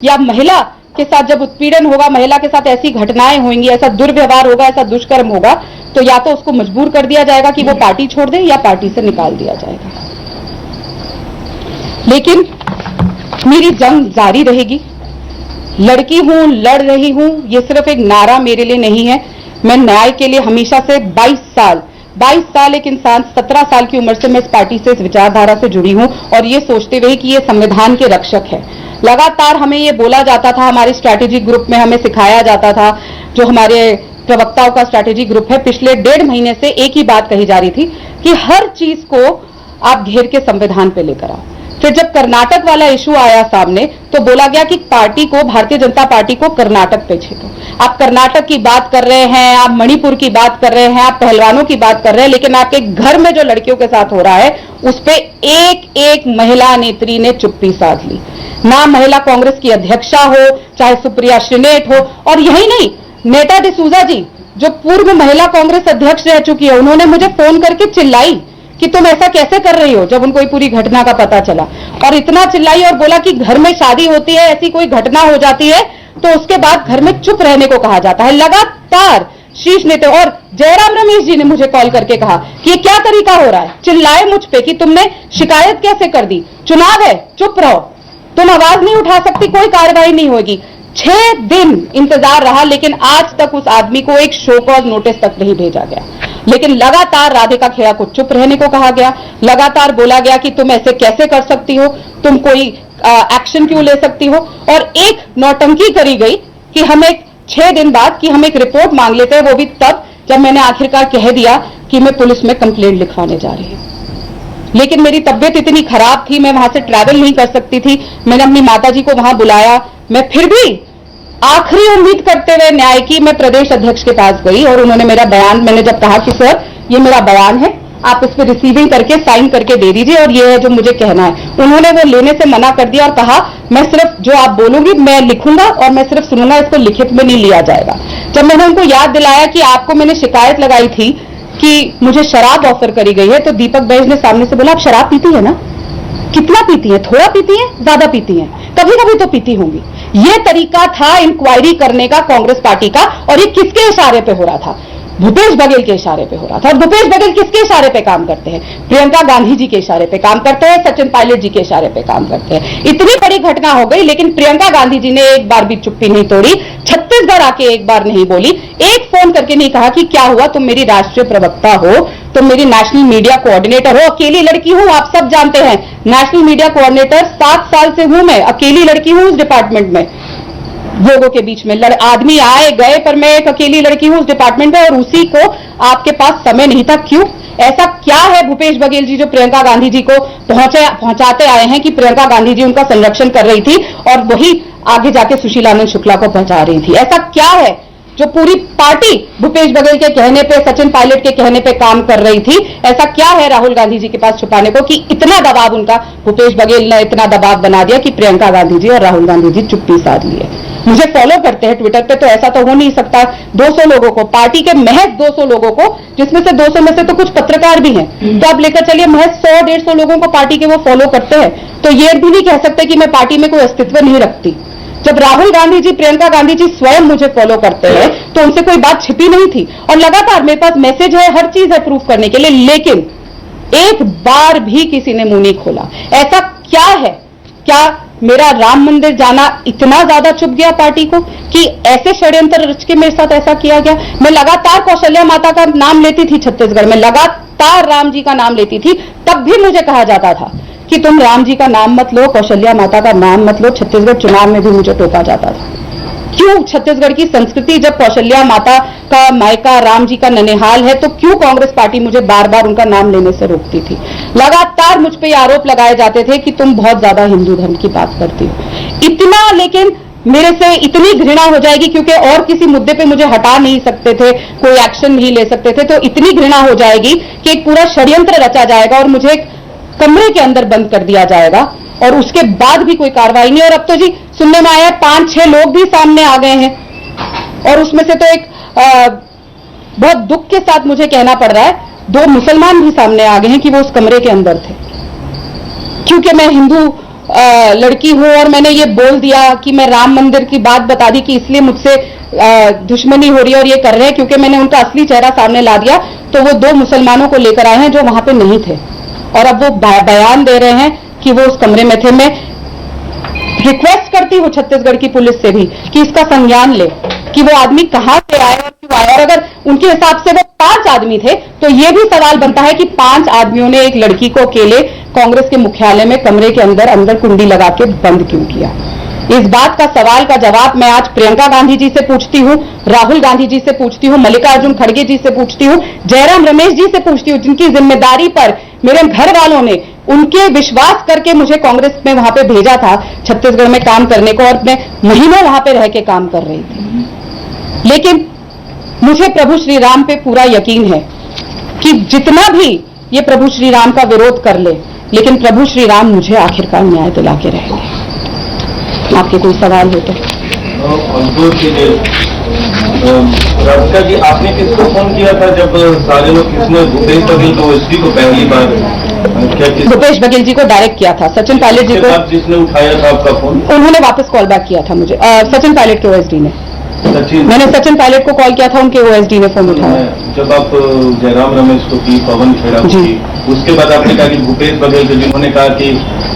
या महिला के साथ जब उत्पीड़न होगा, महिला के साथ ऐसी घटनाएं होंगी, ऐसा दुर्व्यवहार होगा, ऐसा दुष्कर्म होगा, तो या तो उसको मजबूर कर दिया जाएगा कि वो पार्टी छोड़ दे या पार्टी से निकाल दिया जाएगा। लेकिन मेरी जंग जारी रहेगी। लड़की हूं, लड़ रही हूं, ये सिर्फ एक नारा मेरे लिए नहीं है। मैं न्याय के लिए हमेशा से 22 साल एक इंसान 17 साल की उम्र से मैं इस पार्टी से, इस विचारधारा से जुड़ी हूं और ये सोचते हुए कि ये संविधान के रक्षक है। लगातार हमें ये बोला जाता था, हमारे स्ट्रैटेजिक ग्रुप में हमें सिखाया जाता था, जो हमारे प्रवक्ताओं का स्ट्रैटेजिक ग्रुप है, पिछले 1.5 महीने से एक ही बात कही जा रही थी कि हर चीज को आप घेर के संविधान पे लेकर आओ। फिर जब कर्नाटक वाला इशू आया सामने तो बोला गया कि पार्टी को, भारतीय जनता पार्टी को कर्नाटक पे छेड़ो। आप कर्नाटक की बात कर रहे हैं, आप मणिपुर की बात कर रहे हैं, आप पहलवानों की बात कर रहे हैं, लेकिन आपके घर में जो लड़कियों के साथ हो रहा है उस पे एक एक महिला नेत्री ने चुप्पी साध ली। ना महिला कांग्रेस की अध्यक्षा हो, चाहे सुप्रिया श्रीनेट हो, और यही नहीं, नेता डिसूजा जी जो पूर्व महिला कांग्रेस अध्यक्ष रह चुकी है, उन्होंने मुझे फोन करके चिल्लाई कि तुम ऐसा कैसे कर रही हो, जब उनको पूरी घटना का पता चला, और इतना चिल्लाई और बोला कि घर में शादी होती है, ऐसी कोई घटना हो जाती है तो उसके बाद घर में चुप रहने को कहा जाता है। लगातार शीर्ष नेता और जयराम रमेश जी ने मुझे कॉल करके कहा कि ये क्या तरीका हो रहा है, चिल्लाए मुझ पे कि तुमने शिकायत कैसे कर दी, चुनाव है, चुप रहो, तुम आवाज नहीं उठा सकती, कोई कार्रवाई नहीं होगी। 6 दिन इंतजार रहा, लेकिन आज तक उस आदमी को एक शो कॉज नोटिस तक नहीं भेजा गया। लेकिन लगातार राधिका खेड़ा को चुप रहने को कहा गया, लगातार बोला गया कि तुम ऐसे कैसे कर सकती हो, तुम कोई एक्शन क्यों ले सकती हो, और एक नौटंकी करी गई कि हम एक 6 दिन बाद कि हम एक रिपोर्ट मांग लेते हैं, वो भी तब जब मैंने आखिरकार कह दिया कि मैं पुलिस में कंप्लेंट लिखवाने जा रही हूं। लेकिन मेरी तबीयत इतनी खराब थी, मैं वहां से ट्रैवल नहीं कर सकती थी। मैंने अपनी माताजी को वहां बुलाया, मैं फिर भी आखिरी उम्मीद करते हुए न्याय की मैं प्रदेश अध्यक्ष के पास गई और उन्होंने मेरा बयान, मैंने जब कहा कि सर ये मेरा बयान है, आप इस पर रिसीविंग करके साइन करके दे दीजिए और ये है जो मुझे कहना है, उन्होंने वो लेने से मना कर दिया और कहा मैं सिर्फ जो आप बोलोगी मैं लिखूंगा और मैं सिर्फ सुनूंगा, इसको लिखित में नहीं लिया जाएगा। जब मैंने उनको याद दिलाया कि आपको मैंने शिकायत लगाई थी कि मुझे शराब ऑफर करी गई है, तो दीपक बैज ने सामने से बोला आप शराब पीती है ना, कितना पीती है, थोड़ा पीती है, ज्यादा पीती है, कभी कभी तो पीती होंगी। यह तरीका था इंक्वायरी करने का कांग्रेस पार्टी का, और ये किसके इशारे पे हो रहा था, भूपेश बघेल के इशारे पे हो रहा था। और भूपेश बघेल किसके इशारे पे काम करते हैं, प्रियंका गांधी जी के इशारे पे काम करते हैं, सचिन पायलट जी के इशारे पे काम करते हैं। इतनी बड़ी घटना हो गई, लेकिन प्रियंका गांधी जी ने एक बार भी चुप्पी नहीं तोड़ी, छत्तीसगढ़ आके एक बार नहीं बोली, एक फोन करके नहीं कहा कि क्या हुआ, तुम मेरी राष्ट्रीय प्रवक्ता हो, तुम मेरी नेशनल मीडिया कोऑर्डिनेटर हो, अकेली लड़की हूं, आप सब जानते हैं नेशनल मीडिया कोऑर्डिनेटर 7 साल से हूं मैं, अकेली लड़की हूं उस डिपार्टमेंट में, लोगों के बीच में आदमी आए गए, पर मैं एक अकेली लड़की हूं उस डिपार्टमेंट में, और उसी को आपके पास समय नहीं था। क्यों? ऐसा क्या है भूपेश बघेल जी जो प्रियंका गांधी जी को पहुंचाते आए हैं कि प्रियंका गांधी जी उनका संरक्षण कर रही थी और वही आगे जाके सुशीलानंद शुक्ला को पहुंचा रही थी? ऐसा क्या है जो पूरी पार्टी भूपेश बघेल के कहने पे, सचिन पायलट के कहने पे काम कर रही थी? ऐसा क्या है राहुल गांधी जी के पास छुपाने को कि इतना दबाव उनका, भूपेश बघेल ने इतना दबाव बना दिया कि प्रियंका गांधी जी और राहुल गांधी जी चुप्पी साध लिए? मुझे फॉलो करते हैं ट्विटर पे, तो ऐसा तो हो नहीं सकता 200 लोगों को, पार्टी के महज 200 लोगों को, जिसमें से 200 में से तो कुछ पत्रकार भी हैं, तो आप लेकर चलिए महज 100-150 लोगों को पार्टी के वो फॉलो करते हैं, तो ये भी नहीं कह सकते कि मैं पार्टी में कोई अस्तित्व नहीं रखती। जब राहुल गांधी जी, प्रियंका गांधी जी स्वयं मुझे फॉलो करते हैं तो उनसे कोई बात छिपी नहीं थी, और लगातार मेरे पास मैसेज है, हर चीज है प्रूफ करने के लिए, लेकिन एक बार भी किसी ने मुंह नहीं खोला। ऐसा क्या है? क्या मेरा राम मंदिर जाना इतना ज्यादा चुप गया पार्टी को कि ऐसे षड्यंत्र रच के मेरे साथ ऐसा किया गया? मैं लगातार कौशल्या माता का नाम लेती थी छत्तीसगढ़ में, लगातार राम जी का नाम लेती थी, तब भी मुझे कहा जाता था कि तुम राम जी का नाम मत लो, कौशल्या माता का नाम मत लो। छत्तीसगढ़ चुनाव में भी मुझे टोका जाता था। क्यों? छत्तीसगढ़ की संस्कृति जब कौशल्या माता का मायका राम जी का ननिहाल है, तो क्यों कांग्रेस पार्टी मुझे बार बार उनका नाम लेने से रोकती थी? लगातार मुझ पे आरोप लगाए जाते थे कि तुम बहुत ज्यादा हिंदू धर्म की बात करती हो, इतना, लेकिन मेरे से इतनी घृणा हो जाएगी क्योंकि और किसी मुद्दे पे मुझे हटा नहीं सकते थे, कोई एक्शन नहीं ले सकते थे, तो इतनी घृणा हो जाएगी कि एक पूरा षड्यंत्र रचा जाएगा और मुझे एक कमरे के अंदर बंद कर दिया जाएगा और उसके बाद भी कोई कार्रवाई नहीं। और अब तो जी सुनने में आया 5-6 लोग भी सामने आ गए हैं, और उसमें से तो एक बहुत दुख के साथ मुझे कहना पड़ रहा है 2 मुसलमान भी सामने आ गए हैं कि वो उस कमरे के अंदर थे, क्योंकि मैं हिंदू लड़की हूं और मैंने ये बोल दिया कि मैं राम मंदिर की बात बता दी कि इसलिए मुझसे दुश्मनी हो रही है और ये कर रहे हैं क्योंकि मैंने उनका असली चेहरा सामने ला दिया, तो वो 2 मुसलमानों को लेकर आए हैं जो वहां पे नहीं थे और अब वो बयान दे रहे हैं कि वो उस कमरे में थे। मैं रिक्वेस्ट करती हूं छत्तीसगढ़ की पुलिस से भी कि इसका संज्ञान ले कि वो आदमी कहां से आए और क्यों आए, और अगर उनके हिसाब से वो 5 आदमी थे तो ये भी सवाल बनता है कि 5 आदमियों ने एक लड़की को अकेले कांग्रेस के मुख्यालय में कमरे के अंदर कुंडी लगा के बंद क्यों किया। इस बात का सवाल का जवाब मैं आज प्रियंका गांधी जी से पूछती हूं, राहुल गांधी जी से पूछती हूं, मल्लिकार्जुन खड़गे जी से पूछती हूं, जयराम रमेश जी से पूछती हूं, जिनकी जिम्मेदारी पर मेरे घर वालों ने उनके विश्वास करके मुझे कांग्रेस में वहां पे भेजा था छत्तीसगढ़ में काम करने को, और मैं महीनों वहां पे रह के काम कर रही थी। लेकिन मुझे प्रभु श्री राम पे पूरा यकीन है कि जितना भी ये प्रभु श्री राम का विरोध कर ले, लेकिन प्रभु श्री राम मुझे आखिरकार न्याय दिला के रहेंगे। आपके कोई सवाल हो तो? राधिका जी, आपने किसको फोन किया था जब सारे लोग, किसने भूपेश बघेल को ओएसडी को पहली बार भूपेश बघेल जी को डायरेक्ट किया था, सचिन पायलट जी को। जिसने उठाया था आपका फोन, उन्होंने वापस कॉल बैक किया था मुझे, सचिन पायलट के ओएसडी ने। मैंने सचिन पायलट को कॉल किया था, उनके ओएसडी ने फोन उठाया। जब आप जयराम रमेश को की, पवन खेड़ा को की, उसके बाद आपने कहा कि भूपेश बघेल जी, जिन्होंने कहा कि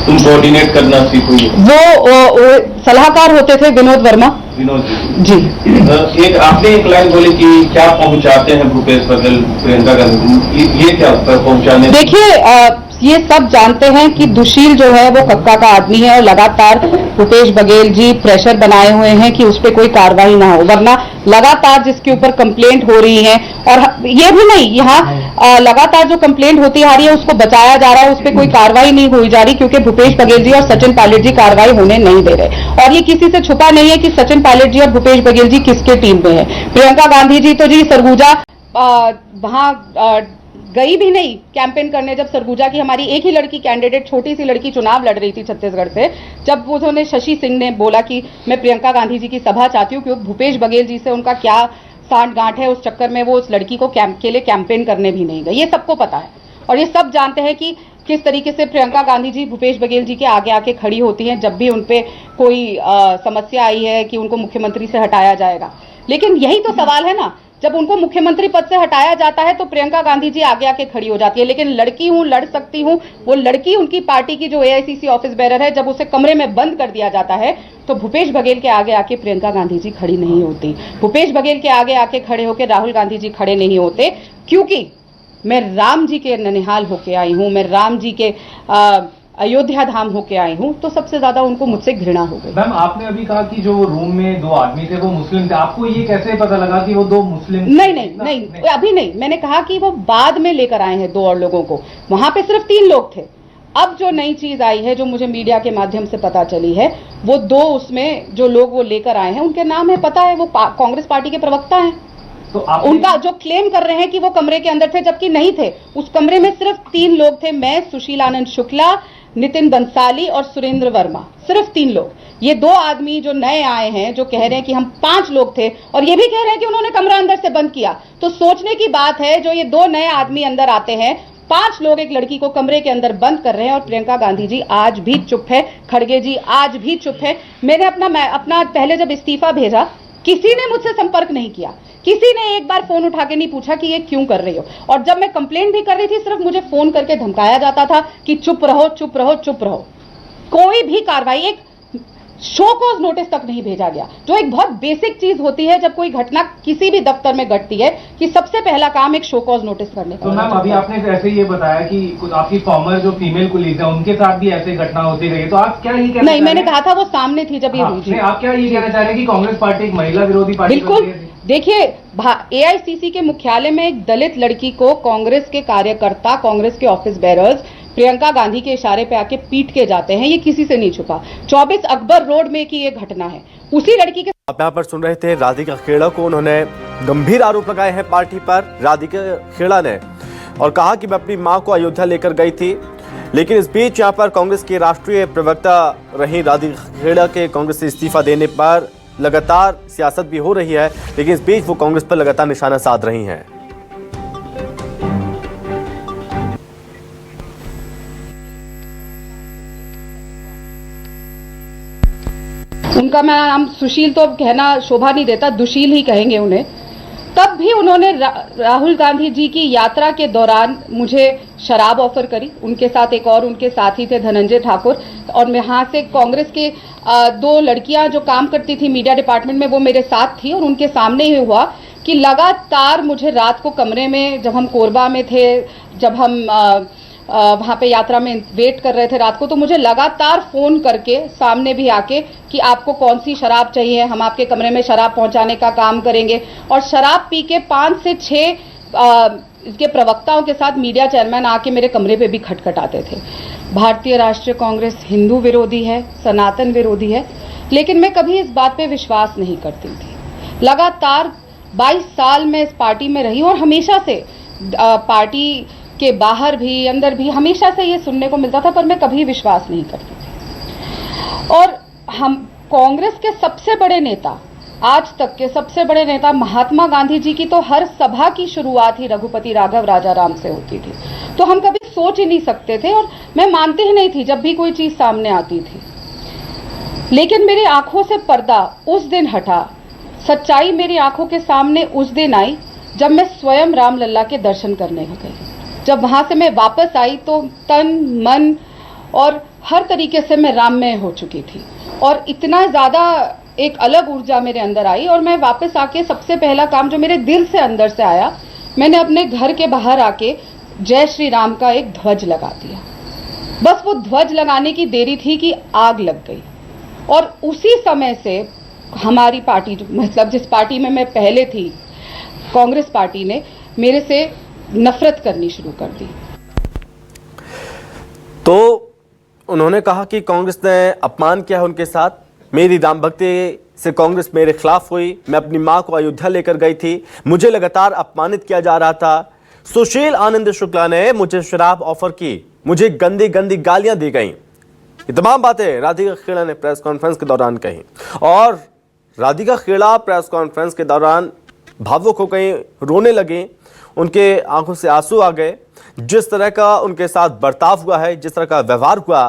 तुम कोऑर्डिनेट करना सीखो, वो सलाहकार होते थे विनोद वर्मा। विनोद जी आपने एक लाइन बोली कि क्या पहुंचाते हैं भूपेश बघेल प्रियंका गांधी, ये क्या पहुंचाने? देखिए, ये सब जानते हैं कि दुशील जो है वो कक्का का आदमी है और लगातार भूपेश बघेल जी प्रेशर बनाए हुए हैं कि उस पर कोई कार्रवाई ना हो, वरना लगातार जिसके ऊपर कंप्लेंट हो रही है, और ये भी नहीं, यहाँ लगातार जो कंप्लेंट होती आ रही है उसको बचाया जा रहा है, उस पर कोई कार्रवाई नहीं हुई जा रही क्योंकि भूपेश बघेल जी और सचिन पायलट जी कार्रवाई होने नहीं दे रहे। और ये किसी से छुपा नहीं है कि सचिन पायलट जी और भूपेश बघेल जी किसके टीम में है। प्रियंका गांधी जी तो जी सरगुजा वहां गई भी नहीं कैंपेन करने, जब सरगुजा की हमारी एक ही लड़की कैंडिडेट, छोटी सी लड़की चुनाव लड़ रही थी छत्तीसगढ़ से, जब उन्होंने शशि सिंह ने बोला कि मैं प्रियंका गांधी जी की सभा चाहती हूँ क्योंकि भूपेश बघेल जी से उनका क्या सांठ गांठ है, उस चक्कर में वो उस लड़की को के लिए कैंपेन करने भी नहीं गई। ये सबको पता है और ये सब जानते हैं कि किस तरीके से प्रियंका गांधी जी भूपेश बघेल जी के आगे आके खड़ी होती हैं जब भी उनपे कोई समस्या आई है कि उनको मुख्यमंत्री से हटाया जाएगा। लेकिन यही तो सवाल है ना, जब उनको मुख्यमंत्री पद से हटाया जाता है तो प्रियंका गांधी जी आगे आके खड़ी हो जाती है। लेकिन लड़की हूं, लड़ सकती हूं, वो लड़की उनकी पार्टी की जो एआईसीसी ऑफिस बेरर है, जब उसे कमरे में बंद कर दिया जाता है तो भूपेश बघेल के आगे आके प्रियंका गांधी जी खड़ी नहीं होती। भूपेश बघेल के आगे आके खड़े होकर राहुल गांधी जी खड़े नहीं होते, क्योंकि मैं राम जी के ननिहाल होके आई हूं, मैं राम जी के अयोध्या धाम होके आई हूं, तो सबसे ज्यादा उनको मुझसे घृणा हो गई। मैम, आपने अभी कहा कि जो रूम में 2 आदमी थे वो मुस्लिम थे, आपको ये कैसे पता लगा कि वो 2 मुस्लिम? नहीं, अभी नहीं, मैंने कहा कि वो बाद में लेकर आए हैं 2 और लोगों को, वहां पे सिर्फ 3 लोग थे। अब जो नई चीज आई है, जो मुझे मीडिया के माध्यम से पता चली है, वो 2 उसमें जो लोग वो लेकर आए हैं उनके नाम है, पता है, वो कांग्रेस पार्टी के प्रवक्ता हैं। तो उनका जो क्लेम कर रहे हैं कि वो कमरे के अंदर थे, जबकि नहीं थे। उस कमरे में सिर्फ 3 लोग थे, मैं, सुशील आनंद शुक्ला, नितिन बंसाली और सुरेंद्र वर्मा, सिर्फ 3 लोग। ये 2 आदमी जो नए आए हैं जो कह रहे हैं कि हम 5 लोग थे, और ये भी कह रहे हैं कि उन्होंने कमरा अंदर से बंद किया। तो सोचने की बात है, जो ये 2 नए आदमी अंदर आते हैं, 5 लोग एक लड़की को कमरे के अंदर बंद कर रहे हैं, और प्रियंका गांधी जी आज भी चुप है, खड़गे जी आज भी चुप है। मैंने अपना पहले जब इस्तीफा भेजा, किसी ने मुझसे संपर्क नहीं किया, किसी ने एक बार फोन उठा के नहीं पूछा कि ये क्यों कर रही हो। और जब मैं कंप्लेंट भी कर रही थी, सिर्फ मुझे फोन करके धमकाया जाता था कि चुप रहो, चुप रहो, चुप रहो। कोई भी कार्रवाई, एक शो कॉज नोटिस तक नहीं भेजा गया, जो एक बहुत बेसिक चीज होती है जब कोई घटना किसी भी दफ्तर में घटती है, कि सबसे पहला काम एक शो कॉज नोटिस करने का। तो मैम, अभी आपने ऐसे ये बताया कि आपकी फॉर्मर जो फीमेल पुलिस है उनके साथ भी ऐसे घटना होती रही, तो आप क्या ये कहना? नहीं, मैंने कहा था वो सामने थी जब ये हुई थी। आप क्या ये कहना चाह रहे हैं कि कांग्रेस पार्टी एक महिला विरोधी पार्टी? बिल्कुल। देखिए, एआईसीसी के मुख्यालय में एक दलित लड़की को कांग्रेस के कार्यकर्ता, कांग्रेस के ऑफिस बेरर्स प्रियंका गांधी के इशारे पे आके पीट के जाते हैं, ये किसी से नहीं छुपा। 24 अकबर रोड में की ये घटना है, उसी लड़की के। आप यहाँ पर सुन रहे थे राधिका खेड़ा को, उन्होंने गंभीर आरोप लगाए हैं पार्टी पर। राधिका खेड़ा ने और कहा कि मैं अपनी मां को अयोध्या लेकर गई थी, लेकिन इस बीच यहाँ पर कांग्रेस की राष्ट्रीय प्रवक्ता रही राधिका खेड़ा के कांग्रेस से इस्तीफा देने पर लगातार सियासत भी हो रही है, लेकिन इस बीच वो कांग्रेस पर लगातार निशाना साध रही हैं। उनका मैं नाम सुशील तो कहना शोभा नहीं देता, दुशील ही कहेंगे उन्हें, तब भी उन्होंने राहुल गांधी जी की यात्रा के दौरान मुझे शराब ऑफर करी। उनके साथ एक और उनके साथी थे धनंजय ठाकुर, और मैं यहाँ से कांग्रेस के 2 लड़कियां जो काम करती थी मीडिया डिपार्टमेंट में, वो मेरे साथ थी, और उनके सामने ही हुआ कि लगातार मुझे रात को कमरे में, जब हम कोरबा में थे, जब हम वहाँ पे यात्रा में वेट कर रहे थे रात को, तो मुझे लगातार फोन करके सामने भी आके कि आपको कौन सी शराब चाहिए, हम आपके कमरे में शराब पहुंचाने का काम करेंगे। और शराब पी के 5 से 6 इसके प्रवक्ताओं के साथ मीडिया चेयरमैन आके मेरे कमरे पे भी खटखटाते थे। भारतीय राष्ट्रीय कांग्रेस हिंदू विरोधी है, सनातन विरोधी है, लेकिन मैं कभी इस बात पे विश्वास नहीं करती थी। लगातार 22 साल में इस पार्टी में रही और हमेशा से पार्टी के बाहर भी अंदर भी हमेशा से ये सुनने को मिलता था, पर मैं कभी विश्वास नहीं करती थी। और हम कांग्रेस के सबसे बड़े नेता, आज तक के सबसे बड़े नेता महात्मा गांधी जी की तो हर सभा की शुरुआत ही रघुपति राघव राजाराम से होती थी, तो हम कभी सोच ही नहीं सकते थे, और मैं मानती ही नहीं थी जब भी कोई चीज सामने आती थी। लेकिन मेरी आंखों से पर्दा उस दिन हटा, सच्चाई मेरी आंखों के सामने उस दिन आई जब मैं स्वयं रामलला के दर्शन करने गई। जब वहां से मैं वापस आई तो तन मन और हर तरीके से मैं राममय हो चुकी थी, और इतना ज्यादा एक अलग ऊर्जा मेरे अंदर आई। और मैं वापस आके सबसे पहला काम जो मेरे दिल से अंदर से आया, मैंने अपने घर के बाहर आके जय श्री राम का एक ध्वज लगा दिया। बस वो ध्वज लगाने की देरी थी कि आग लग गई, और उसी समय से हमारी पार्टी, मतलब जिस पार्टी में मैं पहले थी, कांग्रेस पार्टी ने मेरे से नफरत करनी शुरू कर दी। तो उन्होंने कहा कि कांग्रेस ने अपमान किया है उनके साथ, मेरी राम भक्ति से कांग्रेस मेरे खिलाफ हुई, मैं अपनी मां को अयोध्या लेकर गई थी, मुझे लगातार अपमानित किया जा रहा था, सुशील आनंद शुक्ला ने मुझे शराब ऑफर की, मुझे गंदी गंदी गालियां दी गई। ये तमाम बातें राधिका खेड़ा ने प्रेस कॉन्फ्रेंस के दौरान कही, और राधिका खेड़ा प्रेस कॉन्फ्रेंस के दौरान भावुक हो गई, रोने लगी, उनके आंखों से आंसू आ गए। जिस तरह का उनके साथ बर्ताव हुआ है, जिस तरह का व्यवहार हुआ,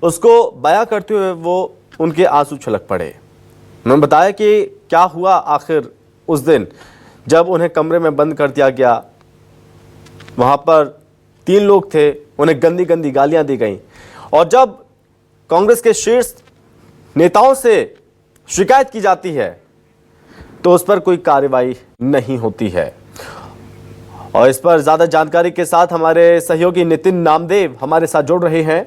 उसको बयां करते हुए वो उनके आंसू छलक पड़े। उन्होंने बताया कि क्या हुआ आखिर उस दिन जब उन्हें कमरे में बंद कर दिया गया। वहां पर 3 लोग थे, उन्हें गंदी गंदी गालियां दी गई, और जब कांग्रेस के शीर्ष नेताओं से शिकायत की जाती है तो उस पर कोई कार्रवाई नहीं होती है। और इस पर ज्यादा जानकारी के साथ हमारे सहयोगी नितिन नामदेव हमारे साथ जुड़ रहे हैं।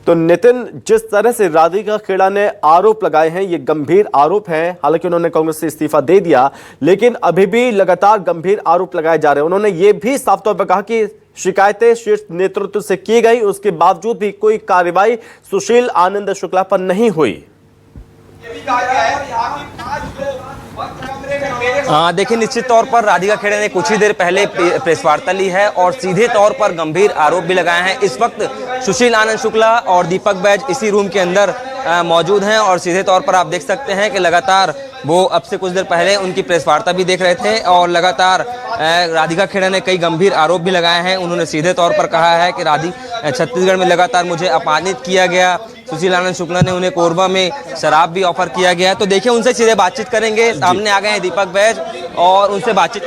तो नितिन, जिस तरह से राधिका खेड़ा ने आरोप लगाए हैं, ये गंभीर आरोप हैं। हालांकि उन्होंने कांग्रेस से इस्तीफा दे दिया, लेकिन अभी भी लगातार गंभीर आरोप लगाए जा रहे हैं। उन्होंने ये भी साफ तौर पर कहा कि शिकायतें शीर्ष नेतृत्व से की गई, उसके बावजूद भी कोई कार्रवाई सुशील आनंद शुक्ला पर नहीं हुई। देखिए, निश्चित तौर पर राधिका खेड़ा ने कुछ ही देर पहले प्रेस वार्ता ली है और सीधे तौर पर गंभीर आरोप भी लगाए हैं। इस वक्त सुशील आनंद शुक्ला और दीपक बैज इसी रूम के अंदर मौजूद हैं, और सीधे तौर पर आप देख सकते हैं कि लगातार वो अब से कुछ देर पहले उनकी प्रेस वार्ता भी देख रहे थे, और लगातार राधिका खेड़ा ने कई गंभीर आरोप भी लगाए हैं। उन्होंने सीधे तौर पर कहा है कि छत्तीसगढ़ में लगातार मुझे अपमानित किया गया, सुशील आनंद शुक्ला ने उन्हें कोरबा में शराब भी ऑफर किया गया। तो देखिए, उनसे सीधे बातचीत करेंगे। सामने आ गए हैं दीपक बैज और उनसे बातचीत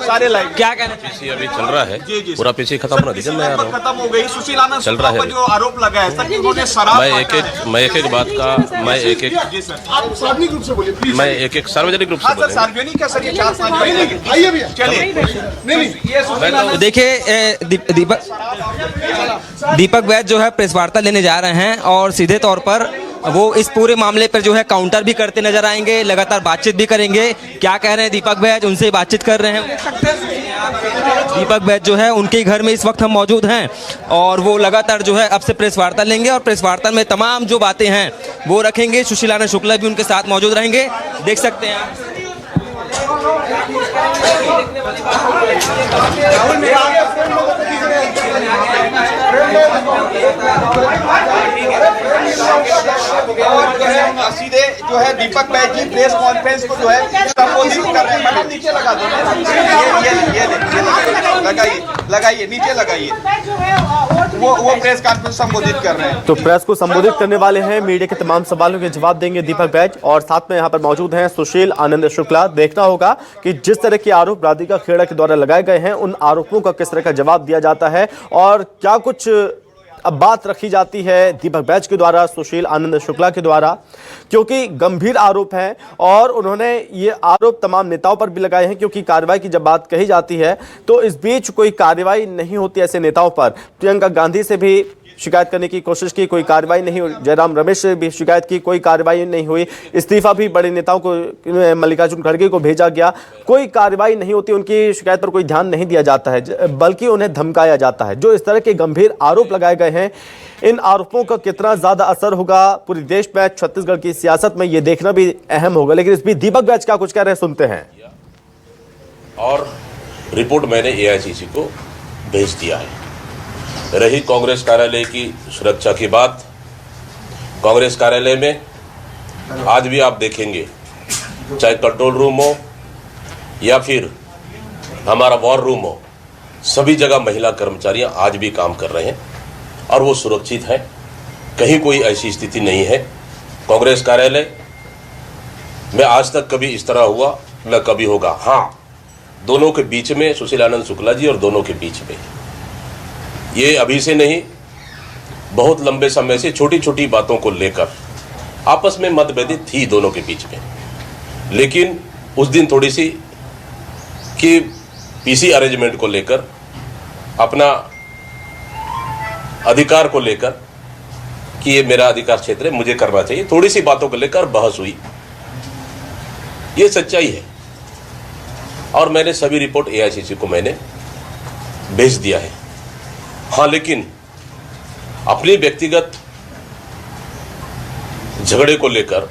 सारे लाइव क्या कहना पीसी अभी चल रहा है, पूरा पीसी खत्म होना दीजिए, मैं खत्म हो गई। सुशील आनंद चल रहा है जो आरोप लगा है सर, उन्होंने शराब, मैं एक एक बात का आप सार्वजनिक रूप से बोलिए प्लीज। मैं एक एक सार्वजनिक रूप से बोलूंगा। सार्वजनिक है सर, ये 4-5 महीने की। आइए भैया, चलिए। नहीं ये देखिए, दीपक बैज जो है प्रेस वार्ता लेने जा रहे हैं, और सीधे तौर पर वो इस पूरे मामले पर जो है काउंटर भी करते नजर आएंगे, लगातार बातचीत भी करेंगे। क्या कह रहे हैं दीपक बैज, उनसे बातचीत कर रहे हैं। दीपक बैज जो है उनके घर में इस वक्त हम मौजूद हैं, और वो लगातार जो है अब से प्रेस वार्ता लेंगे, और प्रेस वार्ता में तमाम जो बातें हैं वो रखेंगे। सुशील आनंद शुक्ला भी उनके साथ मौजूद रहेंगे, देख सकते हैं आप। सीधे जो है दीपक बैज जी प्रेस कॉन्फ्रेंस को जो है संबोधित कर रहे हैं। मैडम नीचे लगा दो, ये लगाइए नीचे लगाइए। वो प्रेस कॉन्फ्रेंस संबोधित कर रहे हैं। तो प्रेस को संबोधित करने वाले हैं, मीडिया के तमाम सवालों के जवाब देंगे दीपक बैज, और साथ में यहाँ पर मौजूद हैं सुशील आनंद शुक्ला। देखना होगा कि जिस तरह के आरोप राधिका खेड़ा के द्वारा लगाए गए हैं, उन आरोपों का किस तरह का जवाब दिया जाता है और क्या कुछ अब बात रखी जाती है दीपक बैज के द्वारा, सुशील आनंद शुक्ला के द्वारा, क्योंकि गंभीर आरोप हैं और उन्होंने ये आरोप तमाम नेताओं पर भी लगाए हैं। क्योंकि कार्रवाई की जब बात कही जाती है तो इस बीच कोई कार्रवाई नहीं होती ऐसे नेताओं पर। प्रियंका गांधी से भी शिकायत करने की कोशिश की, कोई कार्रवाई नहीं हुई। जयराम रमेश से भी शिकायत की, कोई कार्रवाई नहीं हुई। इस्तीफा भी बड़े नेताओं को, मल्लिकार्जुन खड़गे को भेजा गया, कोई कार्रवाई नहीं होती। उनकी शिकायत पर कोई ध्यान नहीं दिया जाता है, बल्कि उन्हें धमकाया जाता है। जो इस तरह के गंभीर आरोप लगाए गए हैं, इन आरोपों का कितना ज्यादा असर होगा पूरे देश में, छत्तीसगढ़ की सियासत में, ये देखना भी अहम होगा। लेकिन इस बीच दीपक बैज क्या कुछ कह रहे हैं, सुनते हैं। और रिपोर्ट मैंने AICC को भेज दिया है। रही कांग्रेस कार्यालय की सुरक्षा की बात, कांग्रेस कार्यालय में आज भी आप देखेंगे, चाहे कंट्रोल रूम हो या फिर हमारा वॉर रूम हो, सभी जगह महिला कर्मचारियां आज भी काम कर रहे हैं और वो सुरक्षित हैं। कहीं कोई ऐसी स्थिति नहीं है। कांग्रेस कार्यालय में आज तक कभी इस तरह हुआ न कभी होगा। हाँ, दोनों के बीच में, सुशील आनंद शुक्ला जी और दोनों के बीच में, ये अभी से नहीं, बहुत लंबे समय से छोटी छोटी बातों को लेकर आपस में मतभेद थी दोनों के बीच में। लेकिन उस दिन थोड़ी सी कि PC अरेंजमेंट को लेकर, अपना अधिकार को लेकर कि ये मेरा अधिकार क्षेत्र है, मुझे करना चाहिए, थोड़ी सी बातों को लेकर बहस हुई। ये सच्चाई है और मैंने सभी रिपोर्ट AICC को मैंने भेज दिया है। हाँ, लेकिन अपनी व्यक्तिगत झगड़े को लेकर,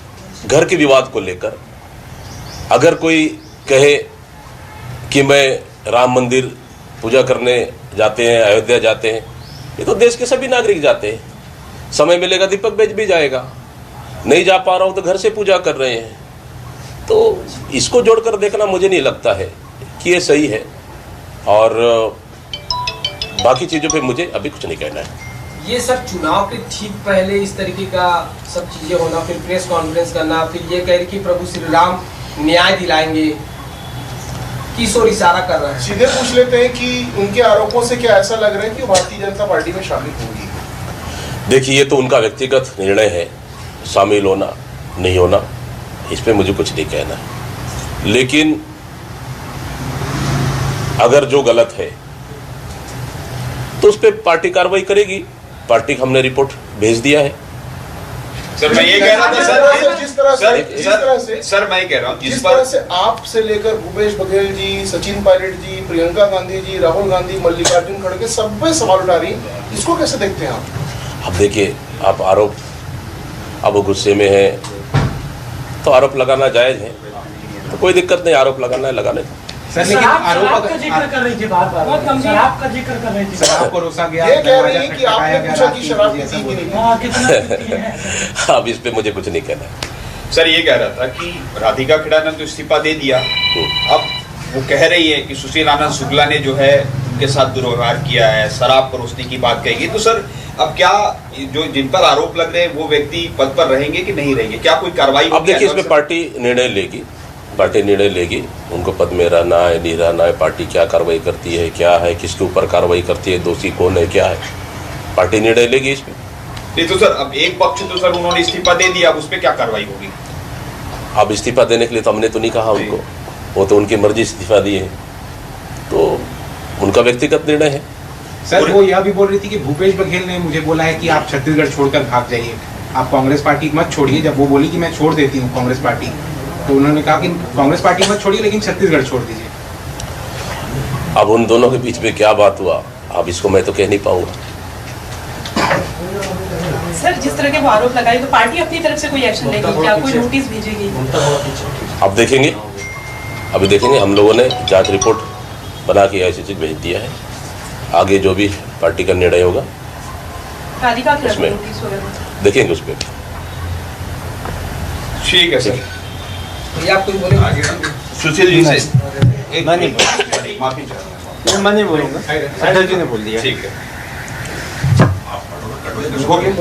घर के विवाद को लेकर अगर कोई कहे कि मैं राम मंदिर पूजा करने जाते हैं, अयोध्या जाते हैं, ये तो देश के सभी नागरिक जाते हैं। समय मिलेगा दीपक बैज भी जाएगा। नहीं जा पा रहा हूं तो घर से पूजा कर रहे हैं। तो इसको जोड़कर देखना मुझे नहीं लगता है कि ये सही है। और बाकी चीजों पे मुझे अभी कुछ नहीं कहना है। ये सब चुनाव के ठीक पहले इस तरीके का सब चीजें होना, फिर प्रेस कॉन्फ्रेंस करना, फिर ये कह रही कि प्रभु श्री राम न्याय दिलाएंगे, किस ओर इशारा कर रहा है? सीधे पूछ लेते हैं कि उनके आरोपों से क्या ऐसा लग रहा है कि भारतीय जनता पार्टी में शामिल होंगी? देखिए, ये तो उनका व्यक्तिगत निर्णय है, शामिल होना नहीं होना, इस पे मुझे कुछ नहीं कहना है। लेकिन अगर जो गलत है तो उस पर पार्टी कार्रवाई करेगी। पार्टी को हमने रिपोर्ट भेज दिया है। सर मैं ये कह रहा था सर मैं ये कह रहा हूँ जिस तरह से आप से लेकर भूपेश बघेल जी, सचिन पायलट जी, प्रियंका गांधी जी, राहुल गांधी, मल्लिकार्जुन खड़गे सब पे सवाल उठा रही, इसको कैसे देखते हैं आप? अब देखिए, आप आरोप, अब गुस्से में है तो आरोप लगाना जायज है, तो कोई दिक्कत नहीं, आरोप लगाना है, लगाने। सर लेकिन आरोप का जिक्र कर रही थी, बार-बार शराब का जिक्र कर रही थी। शराब को रोका गया, ये कह रही है कि आपने पूछा कि शराब पीती कि नहीं? हाँ, कितना पीती है? अब इस पे मुझे कुछ नहीं कहना। सर ये कह रहा था कि राधिका खेड़ा ने तो इस्तीफा दे दिया, अब वो कह रही है कि सुशील आनंद शुक्ला ने जो है उनके साथ दुर्व्यवहार किया है, शराब परोसने की बात कही। तो सर अब क्या जो जिन पर आरोप लग रहे हैं वो व्यक्ति पद पर रहेंगे कि नहीं रहेंगे? क्या कोई कार्रवाई? अब देखिए, इसमें पार्टी निर्णय लेगी, पार्टी निर्णय लेगी, उनको पद में रहना है नहीं रहना है, पार्टी क्या कार्रवाई करती है, क्या है, किसके ऊपर कार्रवाई करती है, दोषी कौन है, क्या है, पार्टी निर्णय लेगी इसमें। नहीं तो सर अब एक पक्ष तो सर उन्होंने इस्तीफा दे दिया, अब उस पर क्या कार्रवाई होगी? अब इस्तीफा देने के लिए तो हमने तो नहीं कहा उनको, वो तो उनकी मर्जी इस्तीफा दी है, तो उनका व्यक्तिगत निर्णय है। सर वो यह भी बोल रही थी कि भूपेश बघेल ने मुझे बोला है कि आप छत्तीसगढ़ छोड़कर भाग जाइए, आप कांग्रेस पार्टी मत छोड़िए। जब वो बोली कि मैं छोड़ देती हूँ कांग्रेस पार्टी, तो उन्होंने कहा कि कांग्रेस पार्टी मत छोड़िए लेकिन छत्तीसगढ़ छोड़ दीजिए। अब उन दोनों के बीच में क्या बात हुआ, अब इसको मैं तो कह नहीं पाऊंगा। सर जिस तरह के वो आरोप लगाए तो पार्टी अपनी तरफ से कोई एक्शन लेगी क्या, कोई नोटिस भेजेगी? अब देखेंगे, अभी देखेंगे। हम लोगों ने जांच रिपोर्ट बना के AICC भेज दिया है, आगे जो भी पार्टी का निर्णय होगा उसमें देखेंगे, उस पर। ठीक है सर। भैया आप कुछ बोले? सुशील जी से एक मैं नहीं माफी चाहता हूँ। मैं नहीं बोलूंगा, अटल जी ने बोल दिया। ठीक है। हो गया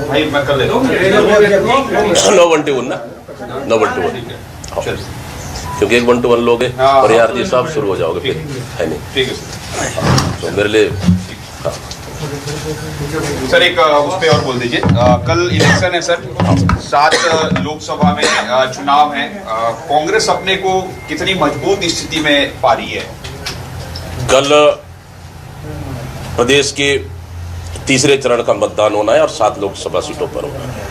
भाई, मैं कर लेता हूँ। 9-1 ना 9-1 क्योंकि एक 1-1 लोग हैं और यार जी साहब शुरू हो जाओगे फिर, है नहीं? ठीक है सर। तो मेरे लिए हाँ। सर एक उस पे और बोल दीजिए, कल इलेक्शन है सर, 7 लोकसभा में चुनाव है, कांग्रेस अपने को कितनी मजबूत स्थिति में पा रही है? कल प्रदेश के तीसरे चरण का मतदान होना है और 7 लोकसभा सीटों पर होना है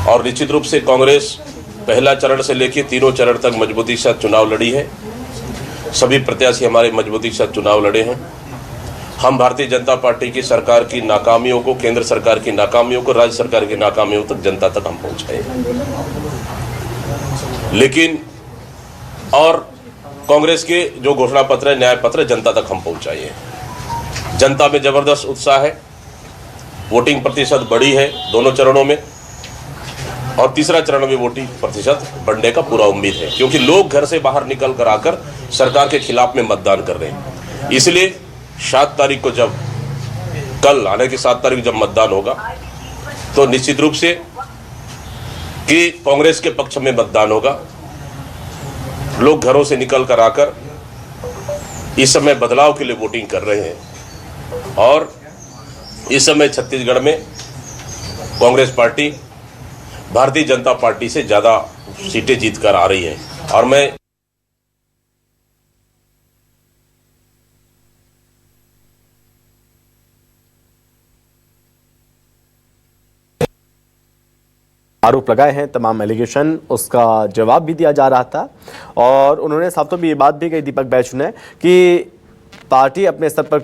और निश्चित रूप से कांग्रेस पहला चरण से लेकर तीनों चरण तक मजबूती के साथ चुनाव लड़ी है। सभी प्रत्याशी हमारे मजबूती के साथ चुनाव लड़े हैं। हम भारतीय जनता पार्टी की सरकार की नाकामियों को, केंद्र सरकार की नाकामियों को, राज्य सरकार की नाकामियों तक, जनता तक हम पहुंचाए। लेकिन और कांग्रेस के जो घोषणा पत्र है, न्याय पत्र, जनता तक हम पहुंचाए। जनता में जबरदस्त उत्साह है, वोटिंग प्रतिशत बढ़ी है दोनों चरणों में और तीसरा चरण में वोटिंग प्रतिशत बढ़ने का पूरा उम्मीद है, क्योंकि लोग घर से बाहर निकल कर आकर सरकार के खिलाफ में मतदान कर रहे हैं। इसलिए 7 तारीख को, जब कल आने की 7 तारीख जब मतदान होगा तो निश्चित रूप से कि कांग्रेस के पक्ष में मतदान होगा। लोग घरों से निकल कर आकर इस समय बदलाव के लिए वोटिंग कर रहे हैं और इस समय छत्तीसगढ़ में कांग्रेस पार्टी भारतीय जनता पार्टी से ज्यादा सीटें जीतकर आ रही है और मैं आरोप लगाए हैं, तमाम एलिगेशन, उसका जवाब भी दिया जा रहा था और उन्होंने साफ तौर पर ये बात भी कही दीपक बैज ने कि पार्टी अपने स्तर पर